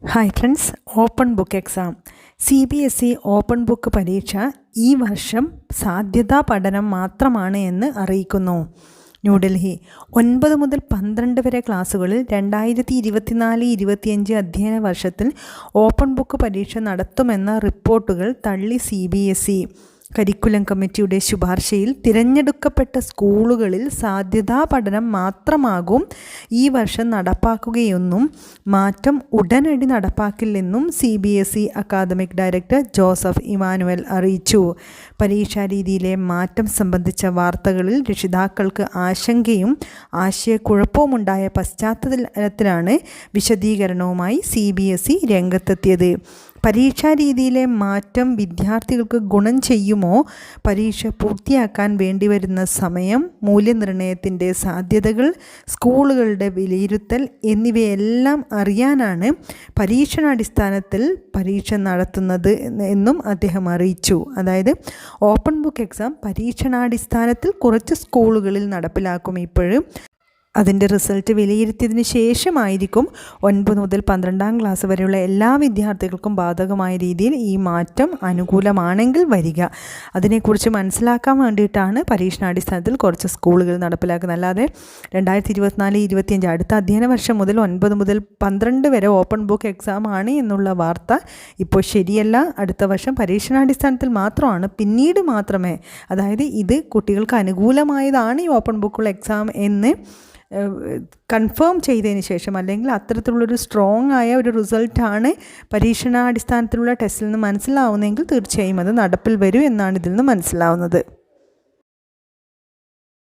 Hi friends, open book exam CBSE open book പരീക്ഷ ഈ വർഷം സാധ്യതാ പഠനം മാത്രമാണ് എന്ന് അറിയിക്കുന്നു. ന്യൂഡൽഹി 9 മുതൽ 12 വരെ ക്ലാസ്സുകളിൽ 2024-25 അധ്യയന വർഷത്തിൽ ഓപ്പൺ ബുക്ക് പരീക്ഷ നടത്തുമെന്ന റിപ്പോർട്ടുകൾ തള്ളി CBSE. കരിക്കുലം കമ്മിറ്റിയുടെ ശുപാർശയിൽ തിരഞ്ഞെടുക്കപ്പെട്ട സ്കൂളുകളിൽ സാധ്യതാ പഠനം മാത്രമാകും ഈ വർഷം നടപ്പാക്കുകയെന്നും മാറ്റം ഉടനടി നടപ്പാക്കില്ലെന്നും CBSE academic director Joseph Emmanuel അറിയിച്ചു. പരീക്ഷാരീതിയിലെ മാറ്റം സംബന്ധിച്ച വാർത്തകളിൽ രക്ഷിതാക്കൾക്ക് ആശങ്കയും ആശയക്കുഴപ്പവുമുണ്ടായ പശ്ചാത്തലത്തിലാണ് വിശദീകരണവുമായി CBSE രംഗത്തെത്തിയത്. പരീക്ഷാരീതിയിലെ മാറ്റം വിദ്യാർത്ഥികൾക്ക് ഗുണം ചെയ്യുമോ, പരീക്ഷ പൂർത്തിയാക്കാൻ വേണ്ടിവരുന്ന സമയം, മൂല്യനിർണ്ണയത്തിൻ്റെ സാധ്യതകൾ, സ്കൂളുകളുടെ വിലയിരുത്തൽ എന്നിവയെല്ലാം അറിയാനാണ് പരീക്ഷണാടിസ്ഥാനത്തിൽ പരീക്ഷ നടത്തുന്നത് എന്നും അദ്ദേഹം അറിയിച്ചു. അതായത് ഓപ്പൺ ബുക്ക് എക്സാം പരീക്ഷണാടിസ്ഥാനത്തിൽ കുറച്ച് സ്കൂളുകളിൽ നടപ്പിലാക്കും. ഇപ്പോഴും അതിൻ്റെ റിസൾട്ട് വിലയിരുത്തിയതിന് ശേഷമായിരിക്കും 9 മുതൽ 12 ക്ലാസ് വരെയുള്ള എല്ലാ വിദ്യാർത്ഥികൾക്കും ബാധകമായ രീതിയിൽ ഈ മാറ്റം അനുകൂലമാണെങ്കിൽ വരിക. അതിനെക്കുറിച്ച് മനസ്സിലാക്കാൻ വേണ്ടിയിട്ടാണ് പരീക്ഷണാടിസ്ഥാനത്തിൽ കുറച്ച് സ്കൂളുകൾ നടപ്പിലാക്കുന്നത്. അല്ലാതെ 2024-25 അടുത്ത അധ്യയന വർഷം മുതൽ 9 മുതൽ 12 വരെ ഓപ്പൺ ബുക്ക് എക്സാം ആണ് എന്നുള്ള വാർത്ത ഇപ്പോൾ ശരിയല്ല. അടുത്ത വർഷം പരീക്ഷണാടിസ്ഥാനത്തിൽ മാത്രമാണ്, പിന്നീട് മാത്രമേ, അതായത് ഇത് കുട്ടികൾക്ക് അനുകൂലമായതാണ് ഈ ഓപ്പൺ ബുക്കുള്ള എക്സാം എന്ന് കൺഫേം ചെയ്തതിന് ശേഷം, അല്ലെങ്കിൽ അത്തരത്തിലുള്ളൊരു സ്ട്രോങ് ആയ ഒരു റിസൾട്ടാണ് പരീക്ഷണാടിസ്ഥാനത്തിലുള്ള ടെസ്റ്റിൽ നിന്ന് മനസ്സിലാവുന്നതെങ്കിൽ തീർച്ചയായും അത് നടപ്പിൽ വരും എന്നാണ് ഇതിൽ നിന്ന് മനസ്സിലാവുന്നത്.